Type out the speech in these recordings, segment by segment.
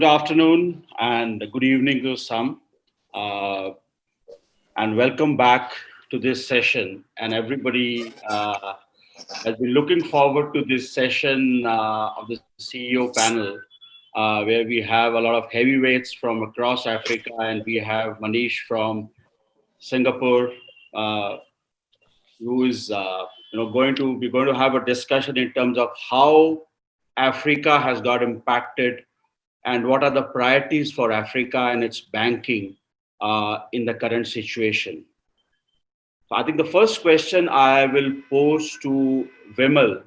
Good afternoon and good evening to some, uh, and welcome back to this session. And everybody has been looking forward to this session of the CEO panel, where we have a lot of heavyweights from across Africa, and we have Manish from Singapore, uh, who is going to have a discussion in terms of how Africa has got impacted and what are the priorities for Africa and its banking in the current situation. So I think the first question I will pose to Vimal,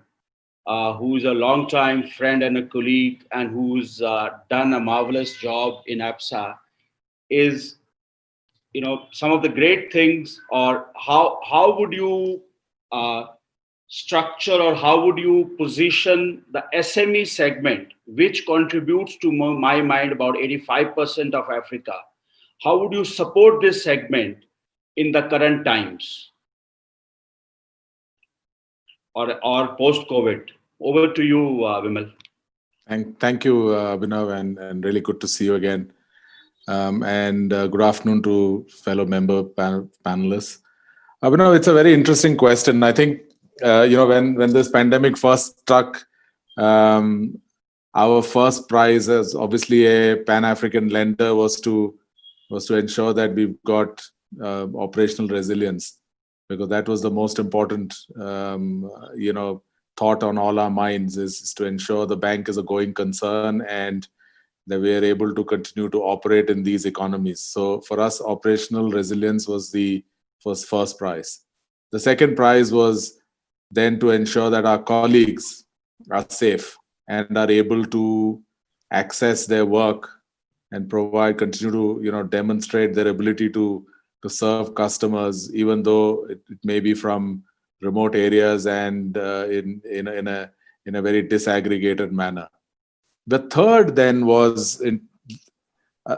who's a longtime friend and a colleague and who's done a marvelous job in Absa, is some of the great things, or how would you uh, structure, or how would you position the SME segment, which contributes to my mind about 85% of Africa? How would you support this segment in the current times, or post-COVID? Over to you, Vimal. Thank you, Abhinav, and really good to see you again. And good afternoon to fellow panelists. Abhinav, it's a very interesting question. I think when this pandemic first struck, our first prize as obviously a Pan-African lender was to ensure that we've got operational resilience, because that was the most important thought on all our minds, is to ensure the bank is a going concern and that we are able to continue to operate in these economies. So for us, operational resilience was the first prize. The second prize was then to ensure that our colleagues are safe and are able to access their work and continue to demonstrate their ability to serve customers, even though it may be from remote areas and in a very disaggregated manner. The third then was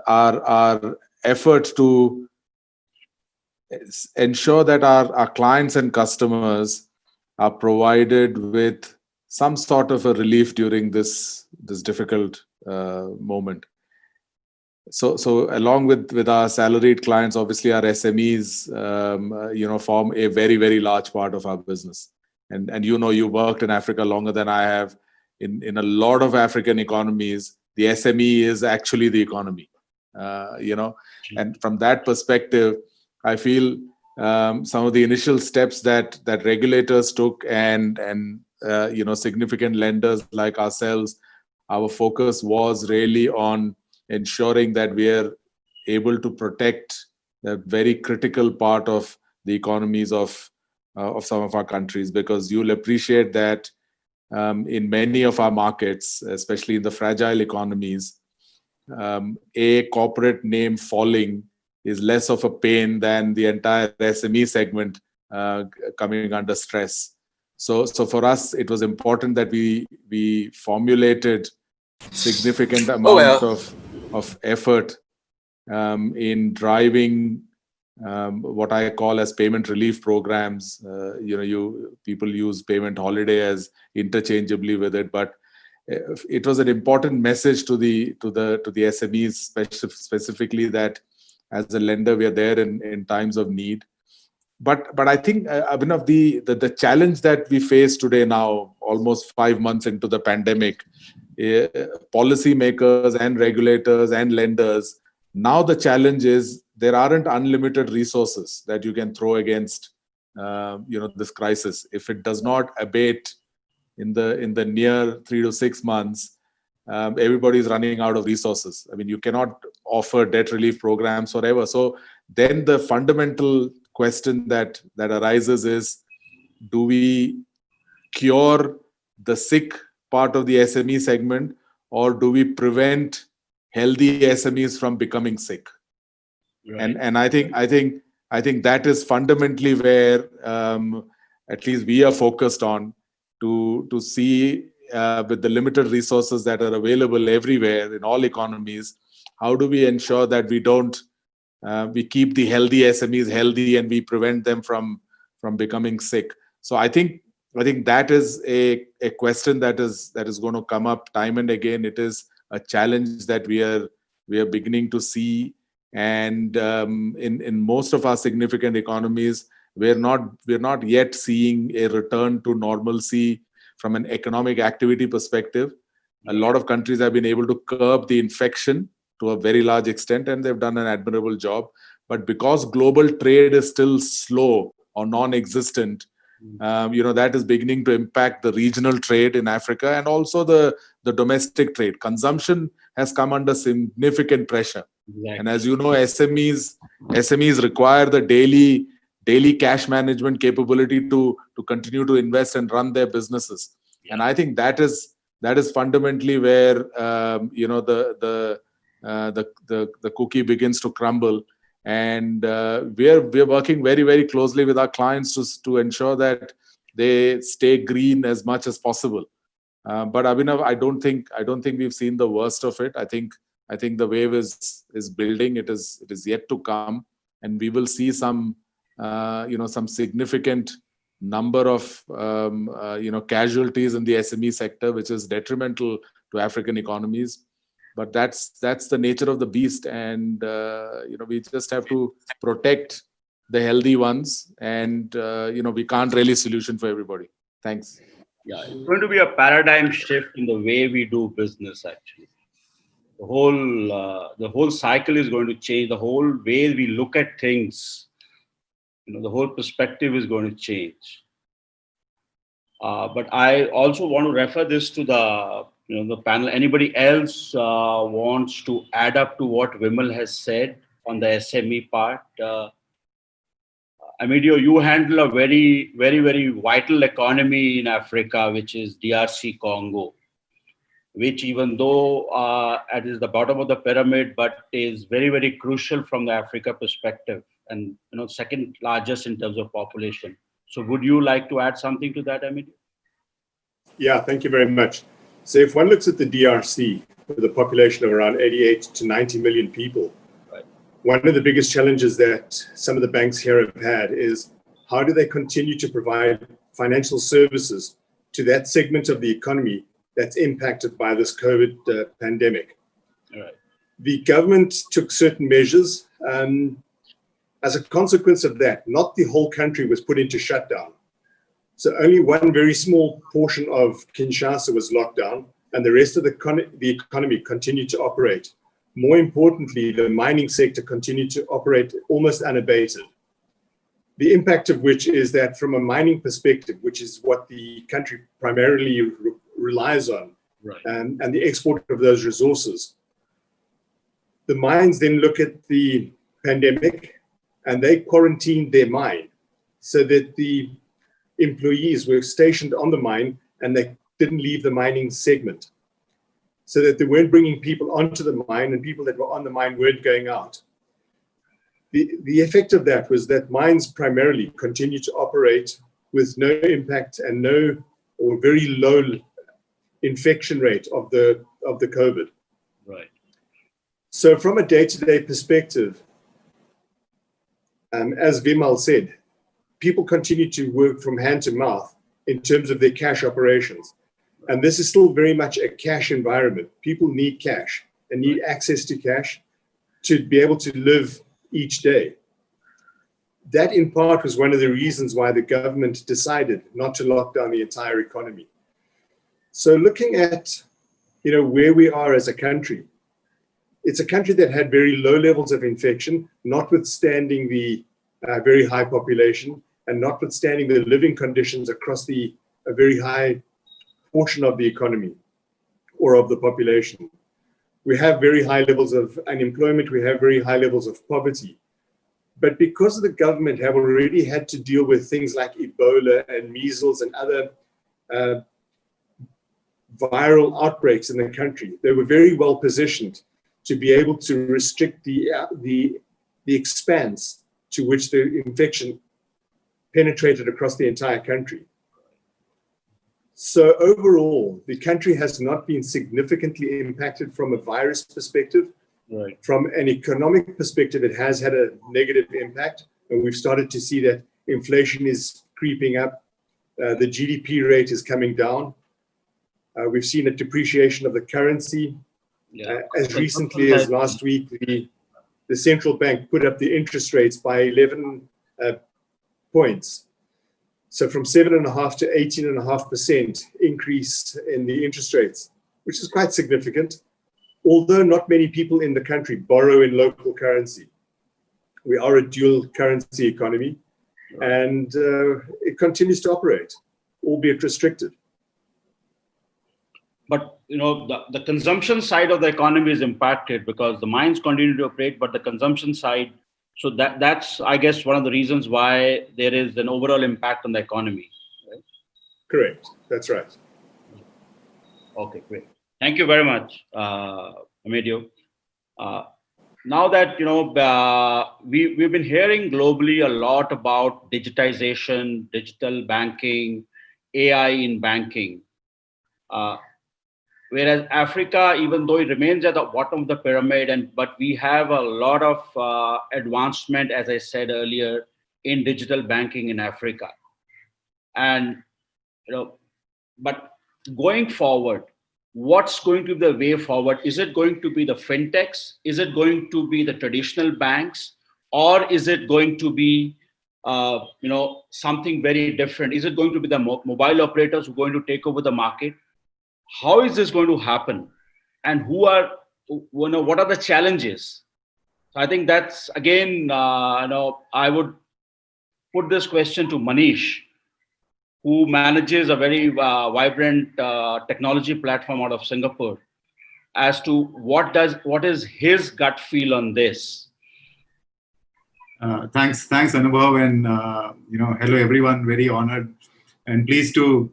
our effort to ensure that our clients and customers are provided with some sort of a relief during this difficult moment. So along with our salaried clients, obviously our SMEs form a very, very large part of our business. And you worked in Africa longer than I have. In a lot of African economies, the SME is actually the economy. And from that perspective, I feel some of the initial steps that regulators took and significant lenders like ourselves, our focus was really on ensuring that we are able to protect the very critical part of the economies of some of our countries, because you'll appreciate that in many of our markets, especially in the fragile economies, a corporate name falling is less of a pain than the entire SME segment coming under stress. So for us, it was important that we formulated significant amount of effort in driving what I call as payment relief programs. People use payment holiday as interchangeably with it, but it was an important message to the SMEs, specifically, that as a lender we are there in times of need. But I think, Abhinav, the challenge that we face today now, almost 5 months into the pandemic, policymakers and regulators and lenders, now the challenge is there aren't unlimited resources that you can throw against this crisis. If it does not abate in the near 3 to 6 months, everybody's running out of resources. I mean, you cannot offer debt relief programs forever. So then the fundamental question that arises is, do we cure the sick part of the SME segment, or do we prevent healthy SMEs from becoming sick? Right. And I think that is fundamentally where at least we are focused on, to see with the limited resources that are available everywhere in all economies, how do we ensure that we keep the healthy SMEs healthy and we prevent them from becoming sick. So I think that is a question that is going to come up time and again. It is a challenge that we are beginning to see. And in most of our significant economies, we're not yet seeing a return to normalcy from an economic activity perspective. A lot of countries have been able to curb the infection to a very large extent, and they've done an admirable job. But because global trade is still slow or non-existent, that is beginning to impact the regional trade in Africa and also the domestic trade. Consumption has come under significant pressure. Exactly. And as you know, SMEs require the daily cash management capability to continue to invest and run their businesses. Yeah. And I think that is fundamentally where the cookie begins to crumble. And we're working very, very closely with our clients to ensure that they stay green as much as possible. But Abhinav, I don't think we've seen the worst of it. I think the wave is building. It is yet to come, and we will see some significant number of casualties in the SME sector, which is detrimental to African economies. But that's the nature of the beast, and we just have to protect the healthy ones, and we can't really solution for everybody. Thanks. Yeah, it's going to be a paradigm shift in the way we do business. Actually, the whole cycle is going to change. The whole way we look at things, the whole perspective is going to change. But I also want to refer this to the panel. Anybody else wants to add up to what Vimal has said on the SME part? Amedeo, you handle a very, very, very vital economy in Africa, which is DRC Congo, which even though it is the bottom of the pyramid, but is very, very crucial from the Africa perspective, and second largest in terms of population. So would you like to add something to that, Amedeo? Yeah, thank you very much. So if one looks at the DRC, with a population of around 88 to 90 million people, right, one of the biggest challenges that some of the banks here have had is how do they continue to provide financial services to that segment of the economy that's impacted by this COVID pandemic. All right. The government took certain measures. As a consequence of that, not the whole country was put into shutdown. So only one very small portion of Kinshasa was locked down, and the rest of the economy continued to operate. More importantly, the mining sector continued to operate almost unabated. The impact of which is that from a mining perspective, which is what the country primarily relies on, right, and the export of those resources, the mines then look at the pandemic and they quarantined their mine so that the employees were stationed on the mine and they didn't leave the mining segment, so that they weren't bringing people onto the mine and people that were on the mine weren't going out. The effect of that was that mines primarily continued to operate with no impact and no or very low infection rate of the COVID. Right. So from a day-to-day perspective, as Vimal said, people continue to work from hand to mouth in terms of their cash operations. And this is still very much a cash environment. People need cash and need access to cash to be able to live each day. That in part was one of the reasons why the government decided not to lock down the entire economy. So looking at where we are as a country, it's a country that had very low levels of infection, notwithstanding the very high population and notwithstanding the living conditions across a very high portion of the economy or of the population. We have very high levels of unemployment. We have very high levels of poverty. But because the government have already had to deal with things like Ebola and measles and other viral outbreaks in the country, they were very well positioned to be able to restrict the expanse to which the infection penetrated across the entire country. So overall, the country has not been significantly impacted from a virus perspective. Right. From an economic perspective, it has had a negative impact, and we've started to see that inflation is creeping up. The GDP rate is coming down. We've seen a depreciation of the currency. As recently as last week, the central bank put up the interest rates by 11 points. So from 7.5% to 18.5% increase in the interest rates, which is quite significant. Although not many people in the country borrow in local currency. We are a dual currency economy, and it continues to operate, albeit restricted. But the consumption side of the economy is impacted because the mines continue to operate, but the consumption side. So that's, I guess, one of the reasons why there is an overall impact on the economy. Right? Correct. That's right. Okay, great. Thank you very much, Amedeo. Now that we've been hearing globally a lot about digitization, digital banking, AI in banking. Whereas Africa, even though it remains at the bottom of the pyramid, but we have a lot of advancement, as I said earlier, in digital banking in Africa. And but going forward, what's going to be the way forward? Is it going to be the fintechs? Is it going to be the traditional banks? Or is it going to be something very different? Is it going to be the mobile operators who are going to take over the market? How is this going to happen? And what are the challenges? So I think that's, again, I would put this question to Manish, who manages a very vibrant technology platform out of Singapore, as to what is his gut feel on this. Thanks, Anubhav, and hello everyone. Very honored and pleased to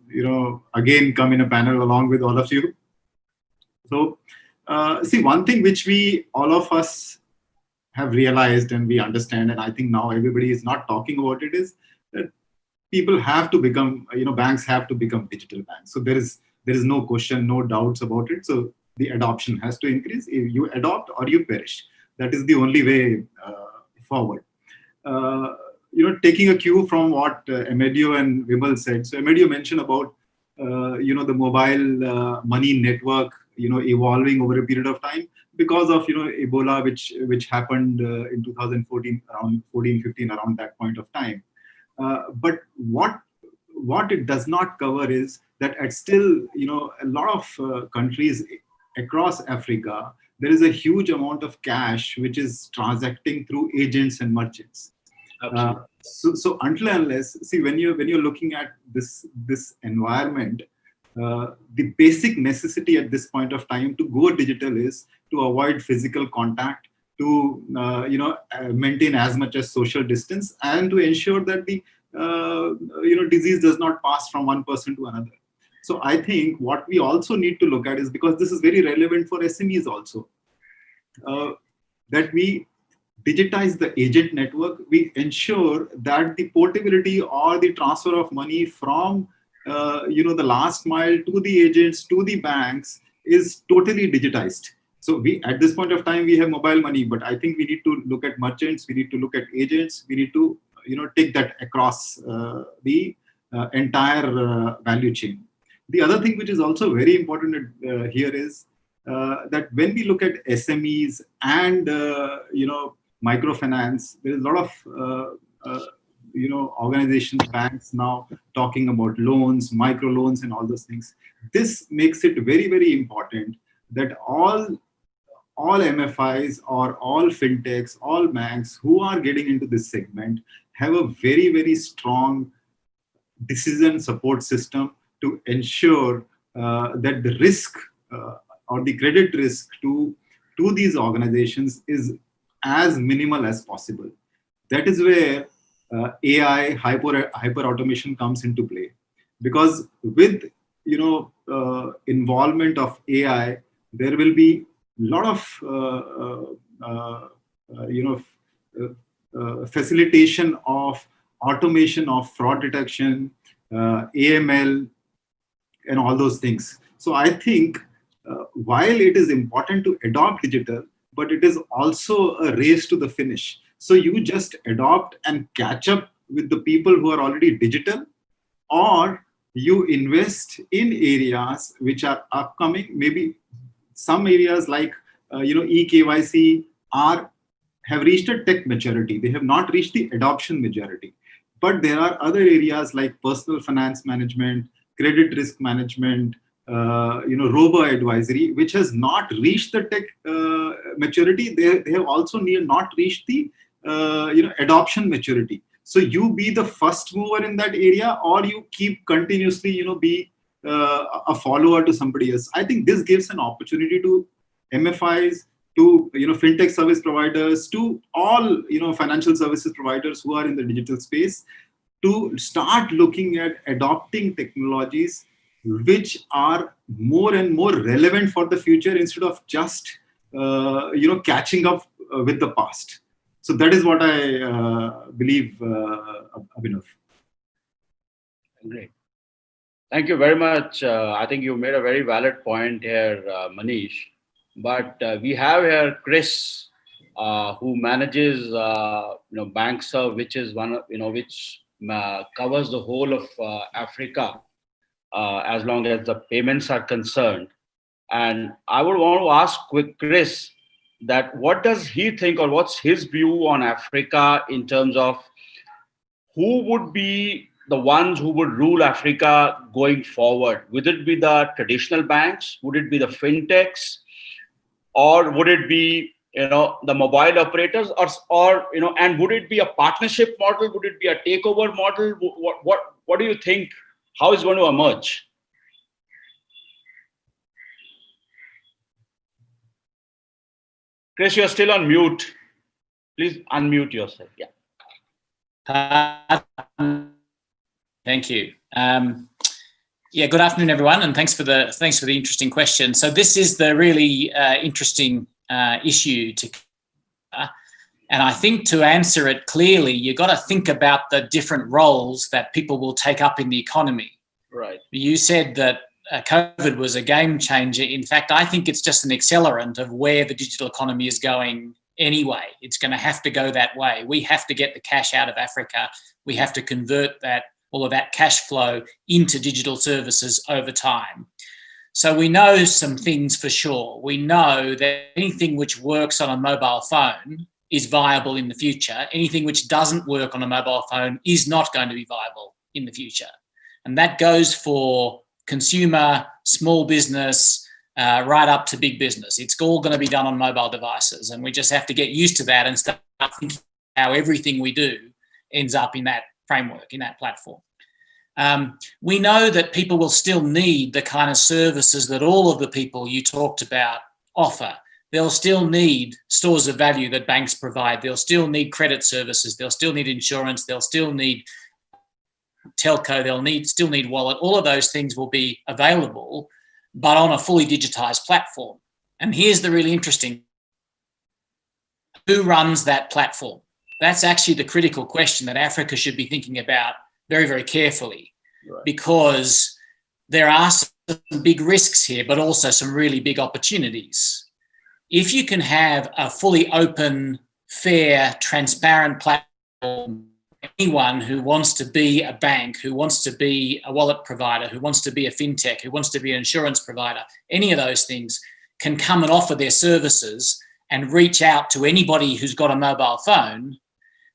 again come in a panel along with all of you. So, see, one thing which all of us have realized and we understand, and I think now everybody is not talking about it, is that people have to become, banks have to become digital banks. So there is no question, no doubts about it. So the adoption has to increase. You adopt or you perish. That is the only way forward. Taking a cue from what Amedeo and Vimal said. So Amedeo mentioned about, the mobile money network, evolving over a period of time because of, Ebola, which happened in 2014, around 14-15, around that point of time. But what it does not cover is that at still, a lot of countries across Africa, there is a huge amount of cash which is transacting through agents and merchants. So until and unless, see, when you're looking at this environment, the basic necessity at this point of time to go digital is to avoid physical contact, to maintain as much as social distance, and to ensure that the disease does not pass from one person to another. So I think what we also need to look at is, because this is very relevant for SMEs also, that we digitize the agent network. We ensure that the portability or the transfer of money from the last mile to the agents to the banks is totally digitized. So at this point of time, we have mobile money, but I think we need to look at merchants, we need to look at agents, we need to take that across the entire value chain. The other thing which is also very important here is that when we look at SMEs and microfinance, there is a lot of organizations, banks now talking about loans, micro loans, and all those things. This makes it very, very important that all MFIs or all fintechs, all banks who are getting into this segment have a very, very strong decision support system to ensure that the risk or the credit risk to these organizations is as minimal as possible. That is where AI, hyper automation comes into play, because with involvement of AI, there will be a lot of facilitation of automation of fraud detection, AML, and all those things. So I think while it is important to adopt digital, but it is also a race to the finish. So you just adopt and catch up with the people who are already digital, or you invest in areas which are upcoming, maybe some areas like eKYC have reached a tech maturity. They have not reached the adoption majority. But there are other areas like personal finance management, credit risk management, robo advisory, which has not reached the tech maturity. They have also not reached the adoption maturity. So you be the first mover in that area, or you keep continuously be a follower to somebody else. I think this gives an opportunity to MFIs, to fintech service providers, to all financial services providers who are in the digital space, to start looking at adopting technologies which are more and more relevant for the future, instead of just catching up with the past. So that is what I believe, Abhinav. Great. Thank you very much. I think you made a very valid point here, Manish. But we have here Chris, who manages BankServ, which is one which covers the whole of Africa, as long as the payments are concerned. And I would want to ask Chris that what does he think, or what's his view on Africa in terms of who would be the ones who would rule Africa going forward? Would it be the traditional banks? Would it be the fintechs? Or would it be the mobile operators, or and would it be a partnership model? Would it be a takeover model? What do you think? How is it going to emerge? Chris, you're still on mute. Please unmute yourself. Yeah. Thank you. Good afternoon, everyone, and thanks for the interesting question. So this is the really interesting issue to cover. And I think to answer it clearly, you've got to think about the different roles that people will take up in the economy. Right. You said that COVID was a game changer. In fact, I think it's just an accelerant of where the digital economy is going anyway. It's going to have to go that way. We have to get the cash out of Africa. We have to convert all of that cash flow into digital services over time. So we know some things for sure. We know that anything which works on a mobile phone is viable in the future. Anything which doesn't work on a mobile phone is not going to be viable in the future. And that goes for consumer, small business, right up to big business. It's all going to be done on mobile devices. And we just have to get used to that and start thinking how everything we do ends up in that framework, in that platform. We know that people will still need the kind of services that all of the people you talked about offer. They'll still need stores of value that banks provide. They'll still need credit services. They'll still need insurance. They'll still need telco. They'll still need wallet. All of those things will be available, but on a fully digitized platform. And here's the really interesting: who runs that platform? That's actually the critical question that Africa should be thinking about very, very carefully, right? Because there are some big risks here, but also some really big opportunities. If you can have a fully open, fair, transparent platform, anyone who wants to be a bank, who wants to be a wallet provider, who wants to be a fintech, who wants to be an insurance provider, any of those things can come and offer their services and reach out to anybody who's got a mobile phone,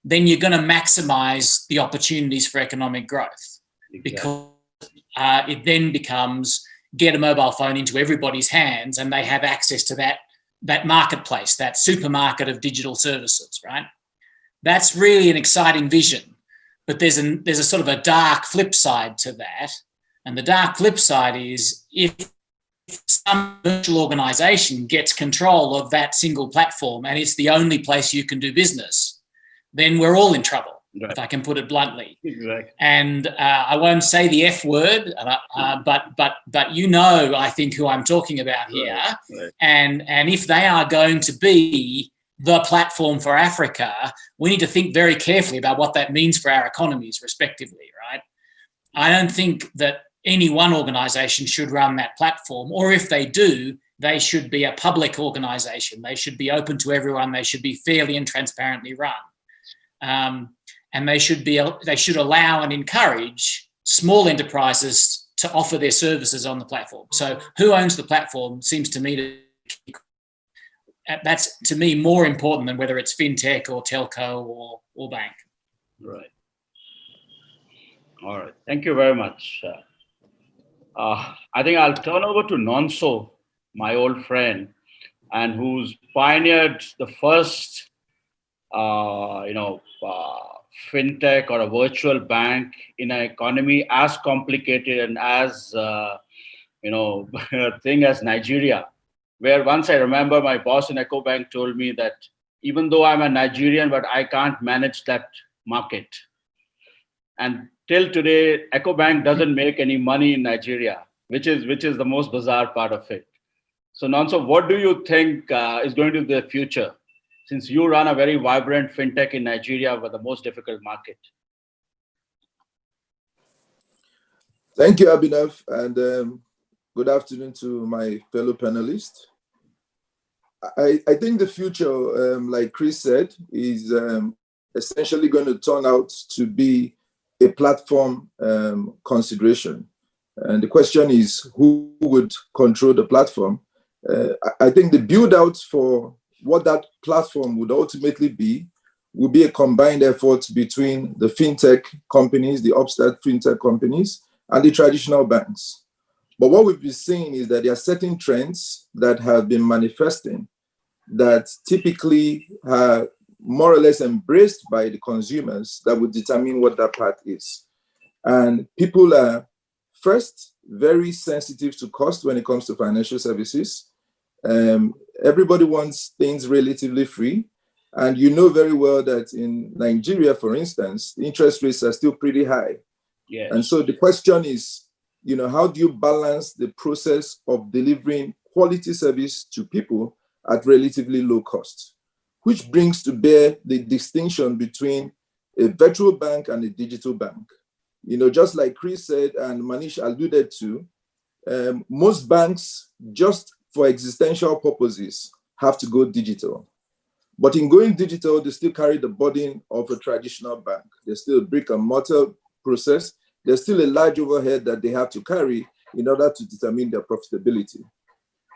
then you're going to maximize the opportunities for economic growth. Exactly. Because it then becomes get a mobile phone into everybody's hands and they have access to that marketplace, that supermarket of digital services, right? That's really an exciting vision, but there's a sort of a dark flip side to that. And the dark flip side is if some virtual organization gets control of that single platform and it's the only place you can do business, then we're all in trouble. Right. If I can put it bluntly. Exactly. And I won't say the F word, but I think who I'm talking about here. Right. And if they are going to be the platform for Africa, we need to think very carefully about what that means for our economies, respectively, right? I don't think that any one organisation should run that platform, or if they do, they should be a public organisation. They should be open to everyone. They should be fairly and transparently run. And they should allow and encourage small enterprises to offer their services on the platform. So who owns the platform seems to me to That's, to me, more important than whether it's fintech or telco or bank. Right. All right. Thank you very much. I think I'll turn over to Nonso, my old friend, and who's pioneered the first, fintech or a virtual bank in an economy as complicated and as, thing as Nigeria, where once I remember my boss in Ecobank told me that even though I'm a Nigerian, but I can't manage that market. And till today, Ecobank doesn't make any money in Nigeria, which is the most bizarre part of it. So Nonso, what do you think is going to be the future, since you run a very vibrant fintech in Nigeria with the most difficult market? Thank you, Abhinav, and good afternoon to my fellow panelists. I think the future, like Chris said, is essentially going to turn out to be a platform consideration. And the question is, who would control the platform? I think the build out for what that platform would ultimately be will be a combined effort between the fintech companies, the upstart fintech companies, and the traditional banks. But what we've been seeing is that there are certain trends that have been manifesting that typically are more or less embraced by the consumers that would determine what that path is. And people are, first, very sensitive to cost when it comes to financial services. Everybody wants things relatively free. And you know very well that in Nigeria, for instance, the interest rates are still pretty high. Yes. And so the question is, how do you balance the process of delivering quality service to people at relatively low cost, which brings to bear the distinction between a virtual bank and a digital bank. Just like Chris said and Manish alluded to, most banks, just for existential purposes, have to go digital. But in going digital, they still carry the burden of a traditional bank. There's still a brick and mortar process. There's still a large overhead that they have to carry in order to determine their profitability,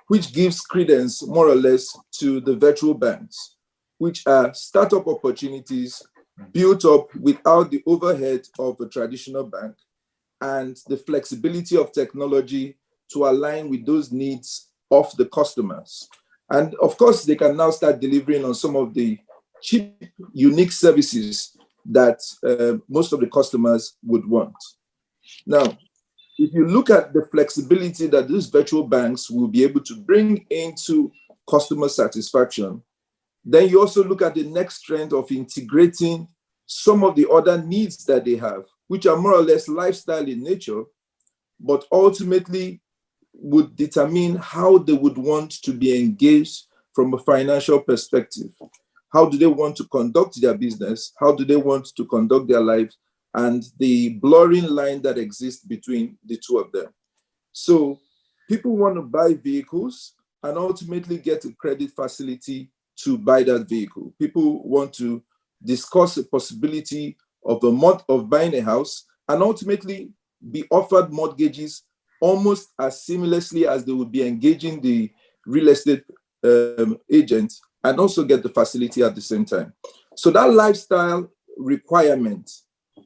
which gives credence more or less to the virtual banks, which are startup opportunities built up without the overhead of a traditional bank and the flexibility of technology to align with those needs of the customers. And of course, they can now start delivering on some of the cheap, unique services that most of the customers would want. Now, if you look at the flexibility that these virtual banks will be able to bring into customer satisfaction, then you also look at the next trend of integrating some of the other needs that they have, which are more or less lifestyle in nature, but ultimately would determine how they would want to be engaged from a financial perspective. How do they want to conduct their business? How do they want to conduct their lives? And the blurring line that exists between the two of them. So people want to buy vehicles and ultimately get a credit facility to buy that vehicle. People want to discuss the possibility of buying a house and ultimately be offered mortgages almost as seamlessly as they would be engaging the real estate agent and also get the facility at the same time. So that lifestyle requirement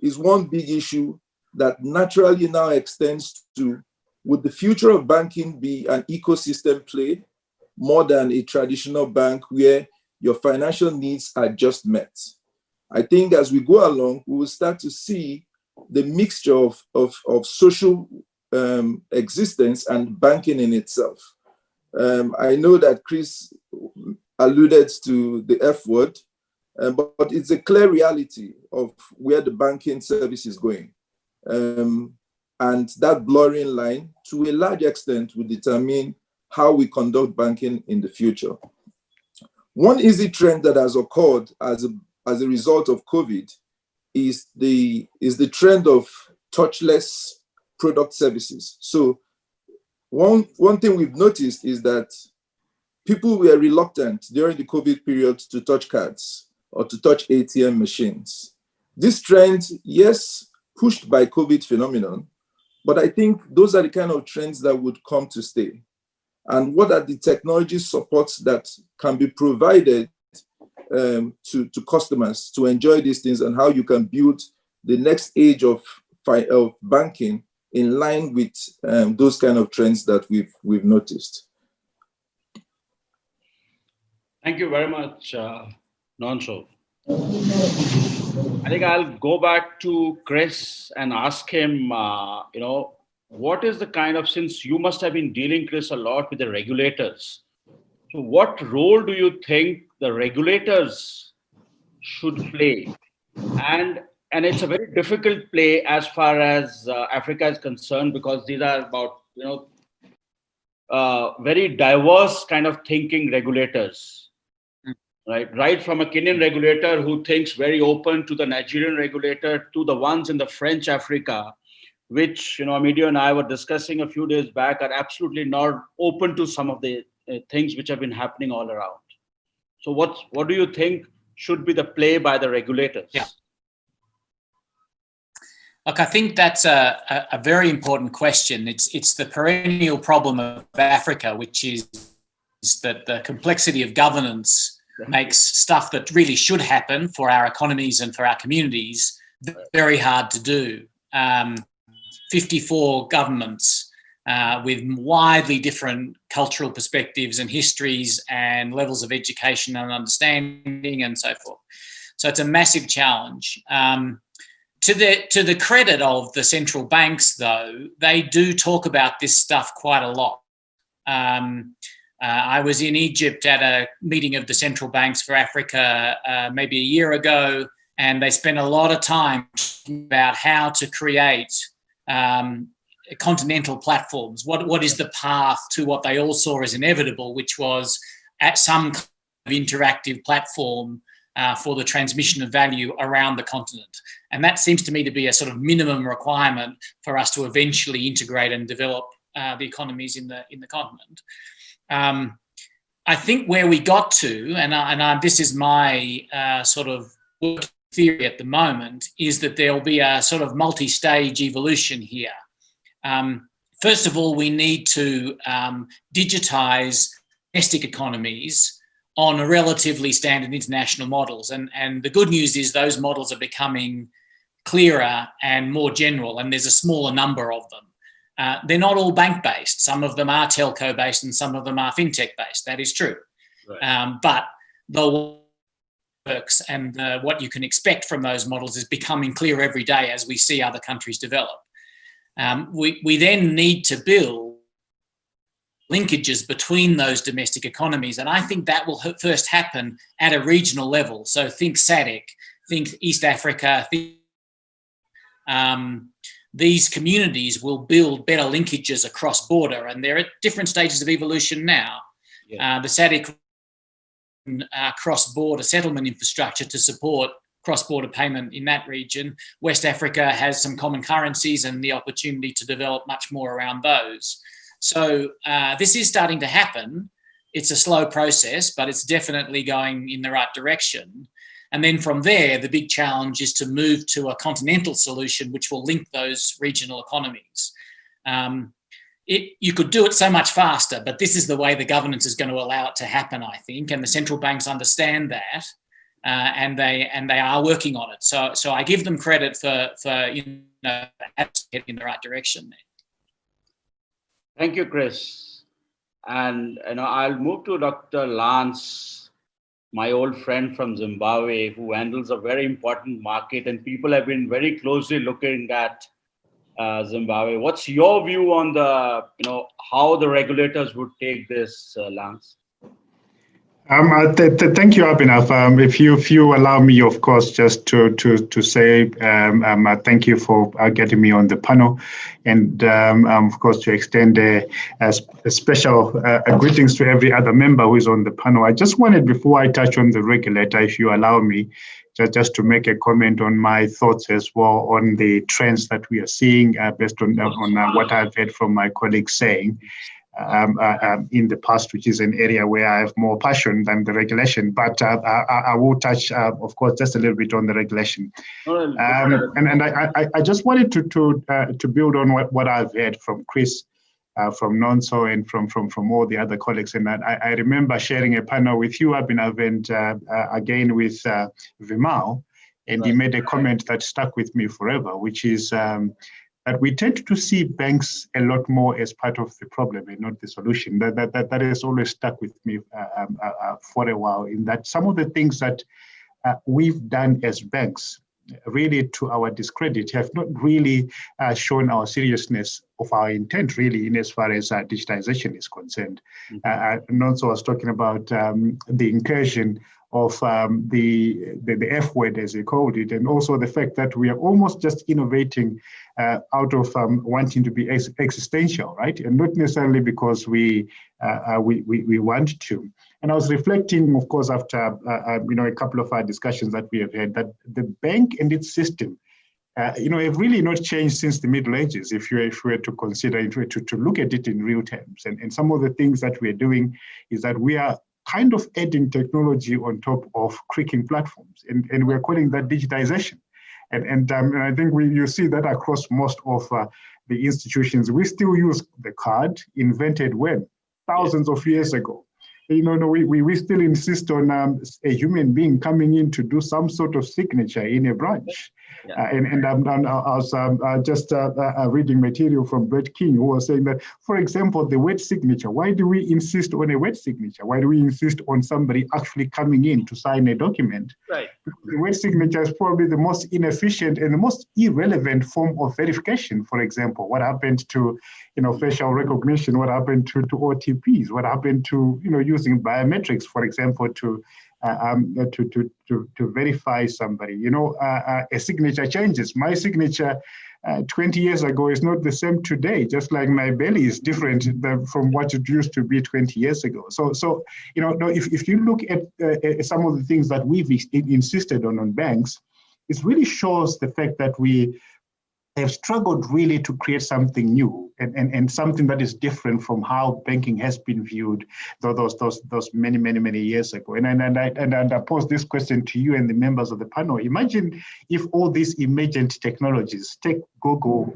is one big issue that naturally now extends to, would the future of banking be an ecosystem play more than a traditional bank where your financial needs are just met? I think as we go along, we will start to see the mixture of social existence and banking in itself. I know that Chris alluded to the F word, but it's a clear reality of where the banking service is going. And that blurring line, to a large extent, will determine how we conduct banking in the future. One easy trend that has occurred as a result of COVID is the trend of touchless product services. So one thing we've noticed is that people were reluctant during the COVID period to touch cards or to touch ATM machines. This trend, yes, pushed by COVID phenomenon, but I think those are the kind of trends that would come to stay. and what are the technology supports that can be provided to customers to enjoy these things, and how you can build the next age of banking in line with those kind of trends that we've noticed. Thank you very much, Nonso. I think I'll go back to Chris and ask him, what is the kind of, since you must have been dealing, Chris, a lot with the regulators. So what role do you think the regulators should play? And it's a very difficult play as far as Africa is concerned, because these are about, very diverse kind of thinking regulators. Right from a Kenyan regulator who thinks very open, to the Nigerian regulator, to the ones in the French Africa, which, Amedeo and I were discussing a few days back, are absolutely not open to some of the things which have been happening all around. So what do you think should be the play by the regulators? Yeah. Look, I think that's a very important question. It's the perennial problem of Africa, which is that the complexity of governance makes stuff that really should happen for our economies and for our communities very hard to do. 54 governments with widely different cultural perspectives and histories and levels of education and understanding and so forth. So it's a massive challenge. To the credit of the central banks, though, they do talk about this stuff quite a lot. I was in Egypt at a meeting of the central banks for Africa maybe a year ago, and they spent a lot of time talking about how to create continental platforms. What is the path to what they all saw as inevitable, which was at some kind of interactive platform for the transmission of value around the continent. And that seems to me to be a sort of minimum requirement for us to eventually integrate and develop the economies in the continent. I think where we got to, and this is my sort of working theory at the moment, is that there'll be a sort of multi-stage evolution here. First of all, we need to digitize domestic economies on relatively standard international models. And the good news is those models are becoming clearer and more general, and there's a smaller number of them. They're not all bank-based. Some of them are telco-based and some of them are fintech-based. That is true. Right. But the works and what you can expect from those models is becoming clear every day as we see other countries develop. We then need to build linkages between those domestic economies, and I think that will first happen at a regional level. So think SADC, think East Africa, these communities will build better linkages across border, and they're at different stages of evolution now. Yeah. The SADC cross-border settlement infrastructure to support cross-border payment in that region. West Africa has some common currencies and the opportunity to develop much more around those. So this is starting to happen. It's a slow process, but it's definitely going in the right direction. And then from there, the big challenge is to move to a continental solution which will link those regional economies. You could do it so much faster, but this is the way the governance is going to allow it to happen, I think, and the central banks understand that, and they are working on it. So I give them credit for getting in the right direction there. Thank you, Chris. And I'll move to Dr. Lance, my old friend from Zimbabwe, who handles a very important market, and people have been very closely looking at Zimbabwe. What's your view on how the regulators would take this, Lance? Thank you, Abhinav. If you allow me, of course, just to say thank you for getting me on the panel, and of course to extend a special greetings to every other member who is on the panel. I just wanted, before I touch on the regulator, if you allow me, just to make a comment on my thoughts as well on the trends that we are seeing based on what I've heard from my colleagues saying. In the past, which is an area where I have more passion than the regulation. But I will touch, of course, just a little bit on the regulation. And I just wanted to build on what I've heard from Chris from Nonso and from all the other colleagues. And I remember sharing a panel with you, Abhinav, and again with Vimal, and he made a comment that stuck with me forever, which is that we tend to see banks a lot more as part of the problem and not the solution. That has always stuck with me for a while, in that some of the things that we've done as banks, really to our discredit, have not really shown our seriousness of our intent, really, in as far as digitization is concerned. Nonso was talking about the incursion of the F word, as he called it, and also the fact that we are almost just innovating out of wanting to be existential, right? And not necessarily because we want to. And I was reflecting, of course, after a couple of our discussions that we have had, that the bank and its system, have really not changed since the Middle Ages. If you were to consider, if you were to look at it in real terms, and some of the things that we're doing is that we are kind of adding technology on top of creaking platforms, and we're calling that digitization. And I think you see that across most of the institutions. We still use the card, invented when? Thousands of years ago. We still insist on a human being coming in to do some sort of signature in a branch. And I was just reading material from Brett King, who was saying that, for example, the wet signature, why do we insist on a wet signature? Why do we insist on somebody actually coming in to sign a document? Right. The wet signature is probably the most inefficient and the most irrelevant form of verification. For example, what happened to facial recognition? What happened to OTPs? What happened to using biometrics, for example, to verify somebody? A signature changes. My signature 20 years ago is not the same today, just like my belly is different from what it used to be 20 years ago. So if you look at some of the things that we've insisted on banks, it really shows the fact that we have struggled really to create something new and something that is different from how banking has been viewed those many years ago. And I pose this question to you and the members of the panel. Imagine if all these emergent technologies, take Google,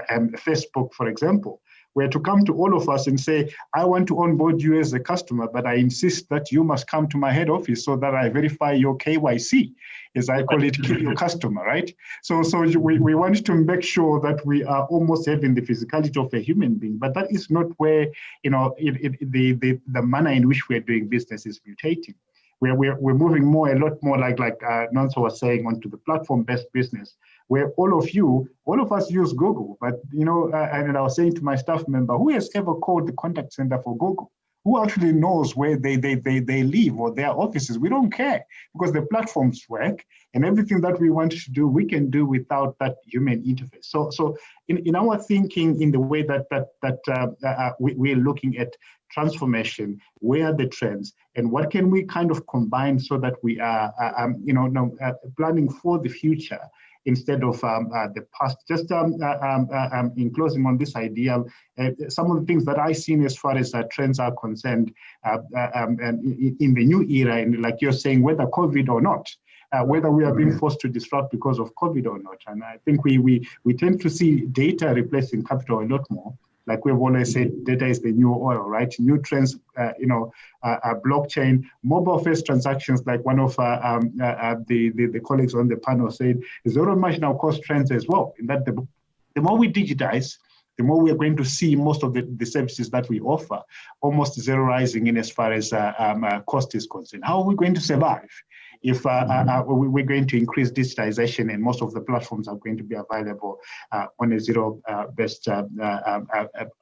and Facebook, for example, were to come to all of us and say, I want to onboard you as a customer, but I insist that you must come to my head office so that I verify your KYC, as I call it, kill your customer, right? So we want to make sure that we are almost having the physicality of a human being, but that is not where, the manner in which we're doing business is mutating. We're moving a lot more like Nonso was saying, onto the platform-based business, where all of us use Google, but and I was saying to my staff member, who has ever called the contact center for Google? Who actually knows where they live or their offices? We don't care, because the platforms work, and everything that we want to do, we can do without that human interface. So in our thinking, in the way that we're looking at transformation, where are the trends, and what can we kind of combine so that we are planning for the future instead of the past. Just in closing on this idea, some of the things that I've seen as far as trends are concerned in the new era, and like you're saying, whether COVID or not, whether we are being forced to disrupt because of COVID or not. And I think we tend to see data replacing capital a lot more. Like we've always said, data is the new oil, right? New trends, blockchain, mobile-first transactions, like one of the colleagues on the panel said, zero marginal cost trends as well. In that the more we digitize, the more we are going to see most of the services that we offer almost zeroizing in as far as cost is concerned. How are we going to survive if we're going to increase digitization and most of the platforms are going to be available on a zero-based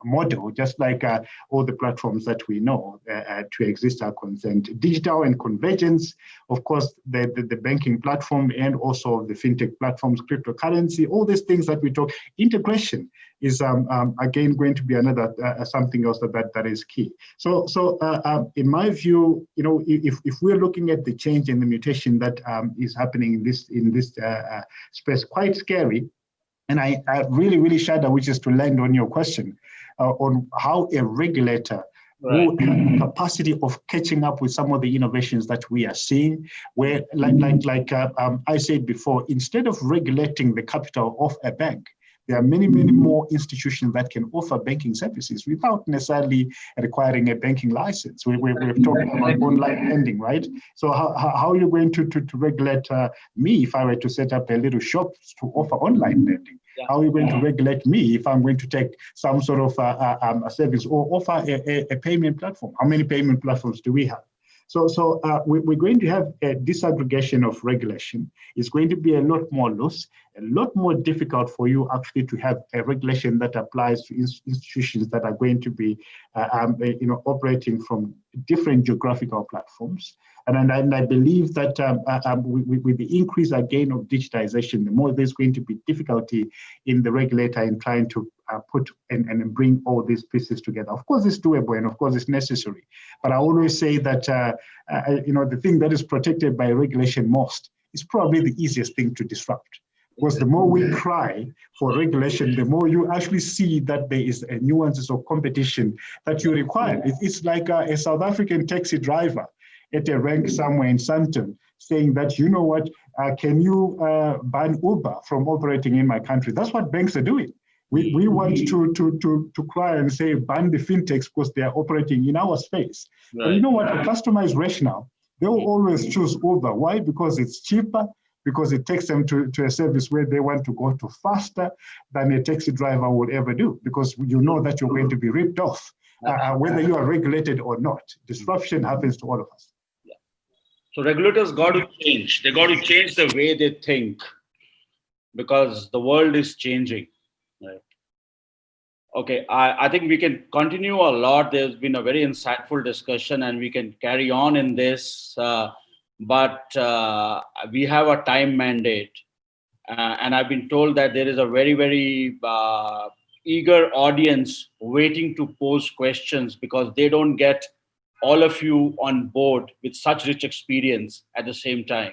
model, just like all the platforms that we know to exist are concerned. Digital and convergence, of course, the banking platform and also the fintech platforms, cryptocurrency, all these things that we talk, integration is again going to be another something else that is key. So in my view, if we're looking at the change and the mutation that is happening in this space, quite scary. And I really shudder, which is to land on your question on how a regulator who have the capacity of catching up with some of the innovations that we are seeing, where like I said before, instead of regulating the capital of a bank, there are many, many more institutions that can offer banking services without necessarily requiring a banking license. We've talked about online lending, right? So how are you going to regulate me if I were to set up a little shop to offer online lending? How are you going to regulate me if I'm going to take some sort of a service or offer a payment platform? How many payment platforms do we have? So we're going to have a disaggregation of regulation. It's going to be a lot more loose, a lot more difficult for you actually to have a regulation that applies to institutions that are going to be operating from different geographical platforms. And I believe that with the increase again of digitization, the more there's going to be difficulty in the regulator in trying to put and bring all these pieces together. Of course, it's doable and of course it's necessary. But I always say that the thing that is protected by regulation most is probably the easiest thing to disrupt. Because the more we cry for regulation, the more you actually see that there is nuances of competition that you require. It's like a South African taxi driver at a rank somewhere in Sandton saying that, you know what, can you ban Uber from operating in my country? That's what banks are doing. We want to cry and say ban the fintechs because they are operating in our space. Right. But you know what, a customer is rational. They will always choose Uber. Why? Because it's cheaper, because it takes them to a service where they want to go to faster than a taxi driver would ever do, because you know that you're going to be ripped off, whether you are regulated or not. Disruption happens to all of us. So regulators got to change. They got to change the way they think, because the world is changing. Right. Okay, I think we can continue a lot. There's been a very insightful discussion and we can carry on in this, but we have a time mandate. And I've been told that there is a very, very eager audience waiting to pose questions, because they don't get all of you on board with such rich experience at the same time.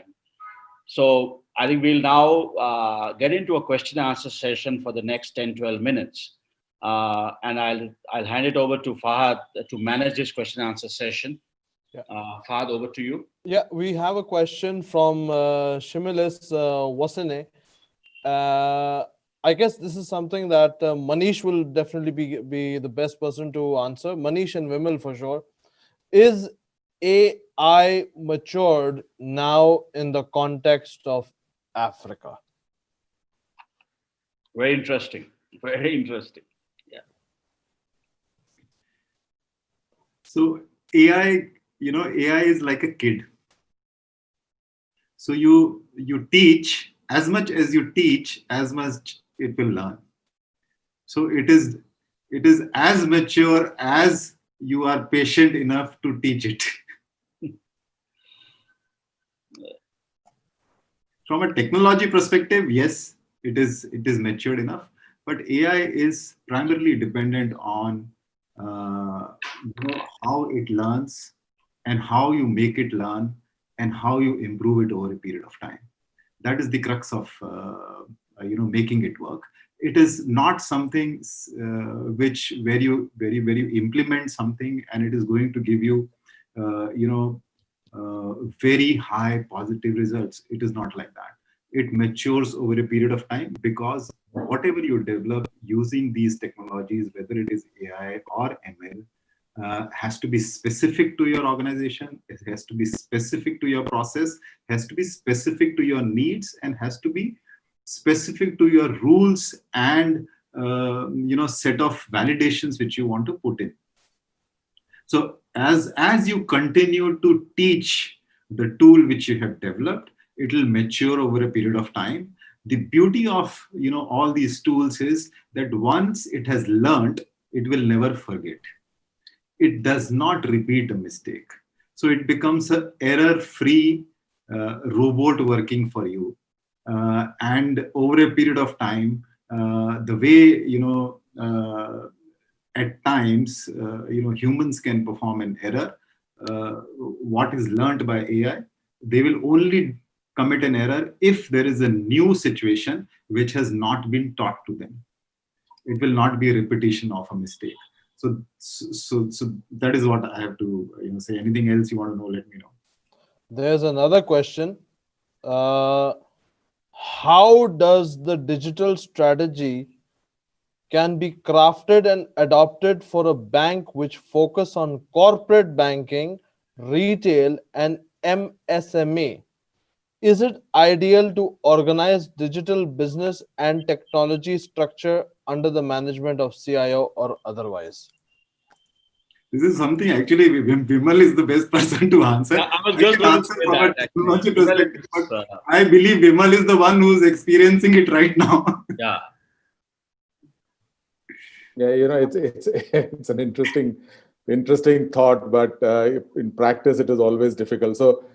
So I think we'll now get into a question and answer session for the next 10, 12 minutes. And I'll hand it over to Fahad to manage this question and answer session. Yeah. Fahad, over to you. Yeah, we have a question from Shimilis Wasane. I guess this is something that Manish will definitely be the best person to answer. Manish and Vimal for sure. Is AI matured now in the context of Africa? Very interesting. Very interesting. Yeah. So AI is like a kid. So you teach, as much as you teach, as much it will learn. So it is as mature as you are patient enough to teach it. From a technology perspective, yes, it is matured enough, but AI is primarily dependent on how it learns and how you make it learn and how you improve it over a period of time. That is the crux of making it work. It is not something where you implement something and it is going to give you very high positive results. It is not like that. It matures over a period of time, because whatever you develop using these technologies, whether it is AI or ML, has to be specific to your organization. It has to be specific to your process, has to be specific to your needs, and has to be specific to your rules and set of validations which you want to put in. So as you continue to teach the tool which you have developed, it will mature over a period of time. The beauty of all these tools is that once it has learned, it will never forget. It does not repeat a mistake. So it becomes an error-free robot working for you. And over a period of time, the way at times humans can perform an error, what is learned by AI, they will only commit an error if there is a new situation which has not been taught to them. It will not be a repetition of a mistake. So that is what I have to say. Anything else you want to know, let me know. There's another question. How does the digital strategy can be crafted and adopted for a bank which focus on corporate banking, retail, and MSME? Is it ideal to organize digital business and technology structure under the management of CIO or otherwise? This is something actually Vimal is the best person to answer. Yeah, I was I just can going to answer say from a that actually. technology Well, perspective, it's, but I believe Vimal is the one who's experiencing it right now. yeah. Yeah, it's an interesting thought, but in practice it is always difficult. So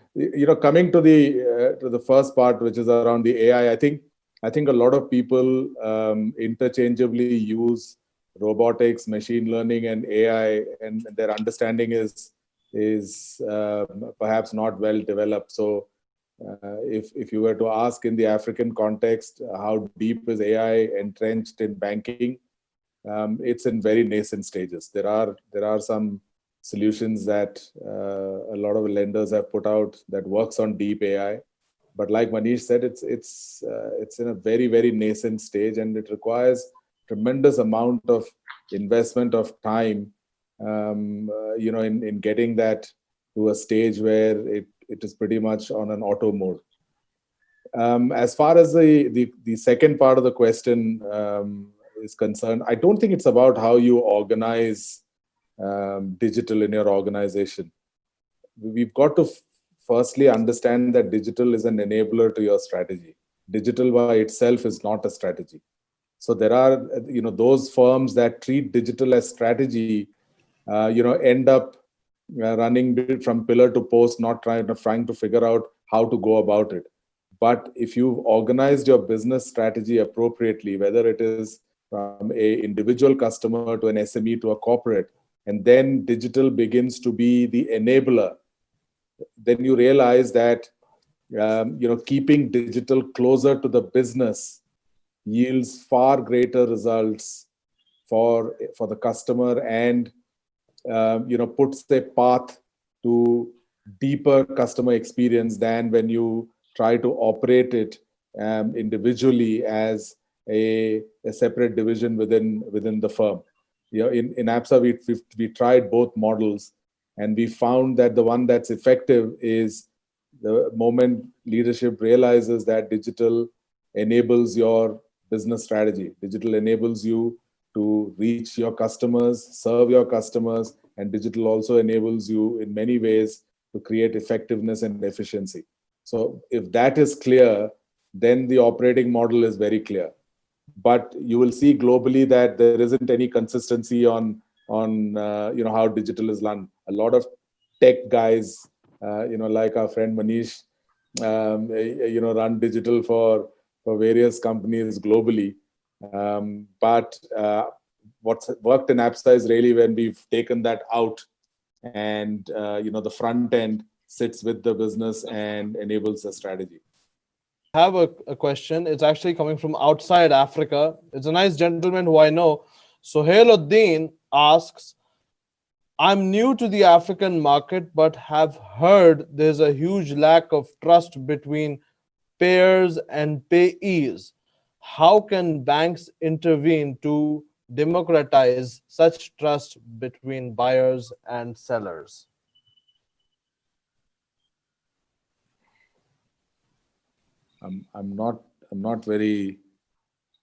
coming to the first part, which is around the AI, I think a lot of people interchangeably use robotics, machine learning, and AI, and their understanding is perhaps not well developed. So if you were to ask in the African context, how deep is AI entrenched in banking? It's in very nascent stages. There are some solutions that a lot of lenders have put out that works on deep AI, but like Manish said, it's in a very, very nascent stage, and it requires tremendous amount of investment of time, in getting that to a stage where it is pretty much on an auto mode. As far as the second part of the question is concerned, I don't think it's about how you organize digital in your organization. We've got to firstly understand that digital is an enabler to your strategy. Digital by itself is not a strategy. So there are, those firms that treat digital as strategy, end up running from pillar to post, not trying to figure out how to go about it. But if you've organized your business strategy appropriately, whether it is from a individual customer to an SME to a corporate, and then digital begins to be the enabler, then you realize that keeping digital closer to the business yields far greater results for the customer, and puts a path to deeper customer experience than when you try to operate it individually as a separate division within the firm. In Absa, we tried both models, and we found that the one that's effective is the moment leadership realizes that digital enables your business strategy. Digital enables you to reach your customers, serve your customers, and digital also enables you in many ways to create effectiveness and efficiency. So if that is clear, then the operating model is very clear. But you will see globally that there isn't any consistency on how digital is run. A lot of tech guys, like our friend Manish, run digital for various companies globally. But what's worked in Absa is really when we've taken that out, and the front end sits with the business and enables the strategy. I have a question. It's actually coming from outside Africa. It's a nice gentleman who I know. Sohail Uddin asks, I'm new to the African market, but have heard there's a huge lack of trust between payers and payees. How can banks intervene to democratize such trust between buyers and sellers? I'm not very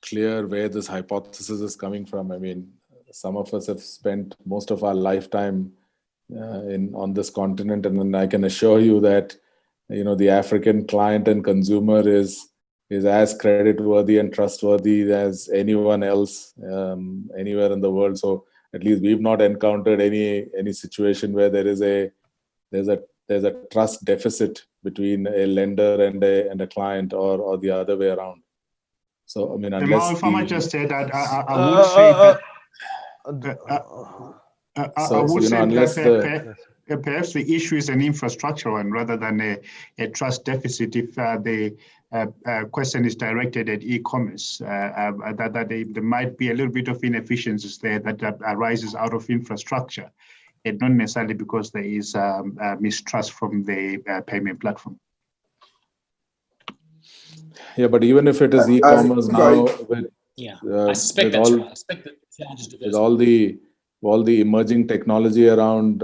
clear where this hypothesis is coming from. I mean, some of us have spent most of our lifetime on this continent, and I can assure you that the African client and consumer is as creditworthy and trustworthy as anyone else anywhere in the world. So at least we've not encountered any situation where there's a trust deficit between a lender and a client, or the other way around. So I mean, unless if I might just say that I would say that I would say that perhaps the issue is an infrastructural one rather than a trust deficit. If the question is directed at e-commerce, that there might be a little bit of inefficiencies there that arises out of infrastructure, and not necessarily because there is mistrust from the payment platform. Yeah, but even if it is e-commerce now, Yeah, I suspect with that's all, right. I suspect that the challenge is with all the emerging technology around,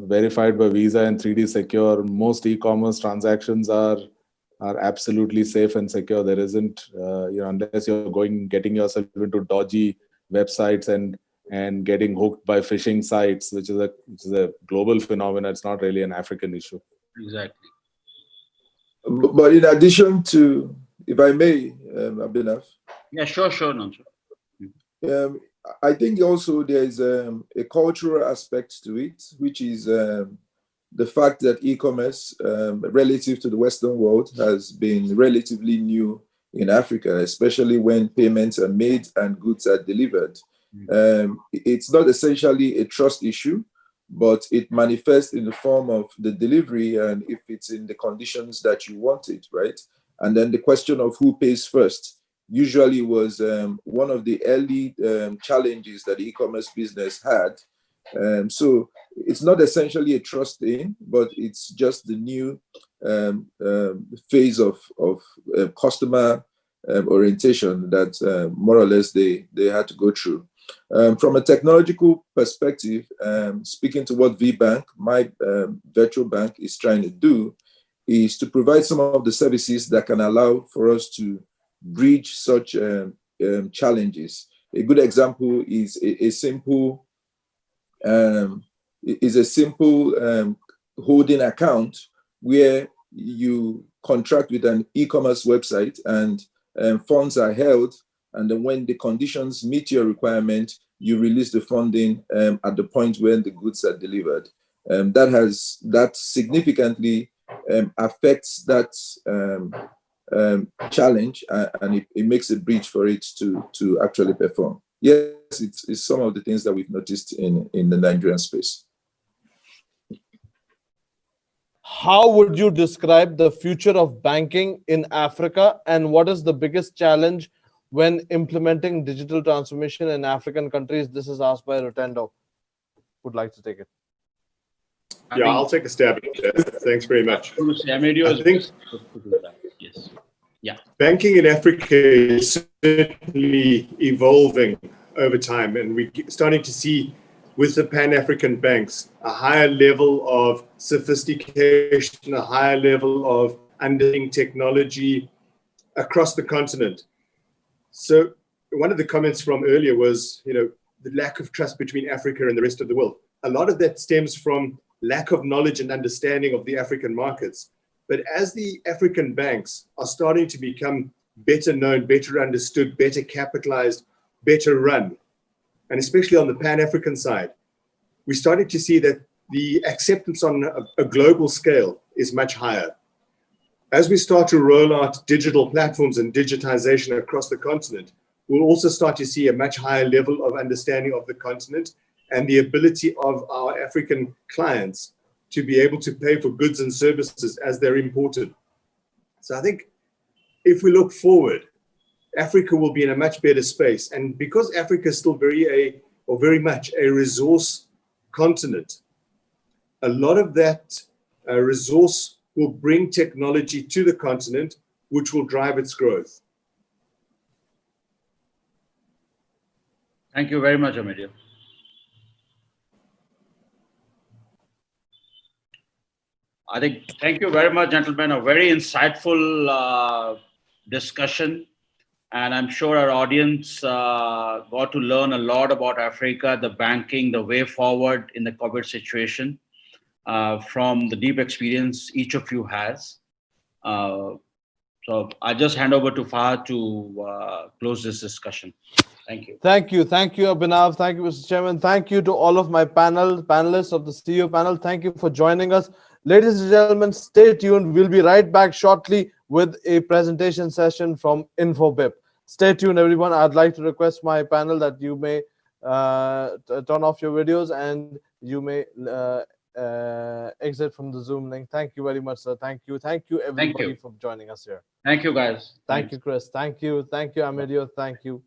verified by Visa and 3D Secure, most e-commerce transactions are absolutely safe and secure. There isn't, unless you're getting yourself into dodgy websites and getting hooked by phishing sites, which is a global phenomenon. It's not really an African issue. Exactly. But in addition to, if I may, Abhinav. Yeah, sure, Nonso. I think also there is a cultural aspect to it, which is the fact that e-commerce, relative to the Western world, has been relatively new in Africa, especially when payments are made and goods are delivered. It's not essentially a trust issue, but it manifests in the form of the delivery and if it's in the conditions that you want it, right? And then the question of who pays first usually was one of the early challenges that the e-commerce business had. So it's not essentially a trust thing, but it's just the new phase of customer orientation that more or less they had to go through. From a technological perspective, speaking to what VBank, my virtual bank, is trying to do, is to provide some of the services that can allow for us to bridge such challenges. A good example is a simple holding account where you contract with an e-commerce website and funds are held, and then when the conditions meet your requirement, you release the funding at the point when the goods are delivered. That significantly affects that challenge, and it makes a bridge for it to actually perform. Yes, it's some of the things that we've noticed in the Nigerian space. How would you describe the future of banking in Africa, and what is the biggest challenge when implementing digital transformation in African countries? This is asked by Rotendo. Would like to take it. Yeah, I'll take a stab at that. Thanks very much. Amedeo, I think yes. Yeah. Banking in Africa is certainly evolving over time, and we're starting to see with the Pan-African banks a higher level of sophistication, a higher level of understanding technology across the continent. So one of the comments from earlier was, the lack of trust between Africa and the rest of the world. A lot of that stems from lack of knowledge and understanding of the African markets. But as the African banks are starting to become better known, better understood, better capitalized, better run, and especially on the Pan-African side, we started to see that the acceptance on a global scale is much higher. As we start to roll out digital platforms and digitization across the continent, we'll also start to see a much higher level of understanding of the continent and the ability of our African clients to be able to pay for goods and services as they're imported. So I think if we look forward, Africa will be in a much better space. And because Africa is still very much a resource continent, a lot of that resource will bring technology to the continent, which will drive its growth. Thank you very much, Amedeo. I think, thank you very much, gentlemen. A very insightful discussion. And I'm sure our audience got to learn a lot about Africa, the banking, the way forward in the COVID situation, from the deep experience each of you has. So I just hand over to Fahad to close this discussion. Thank you. Thank you, Abhinav. Thank you, Mr. Chairman. Thank you to all of my panelists of the CEO panel. Thank you for joining us. Ladies and gentlemen, stay tuned. We'll be right back shortly with a presentation session from InfoBip. Stay tuned, everyone. I'd like to request my panel that you may turn off your videos and you may exit from the Zoom link. Thank you very much, sir. Thank you, everybody, for joining us here. Thank you, guys. Thank you, Chris. Thank you, Amedeo. Thank you.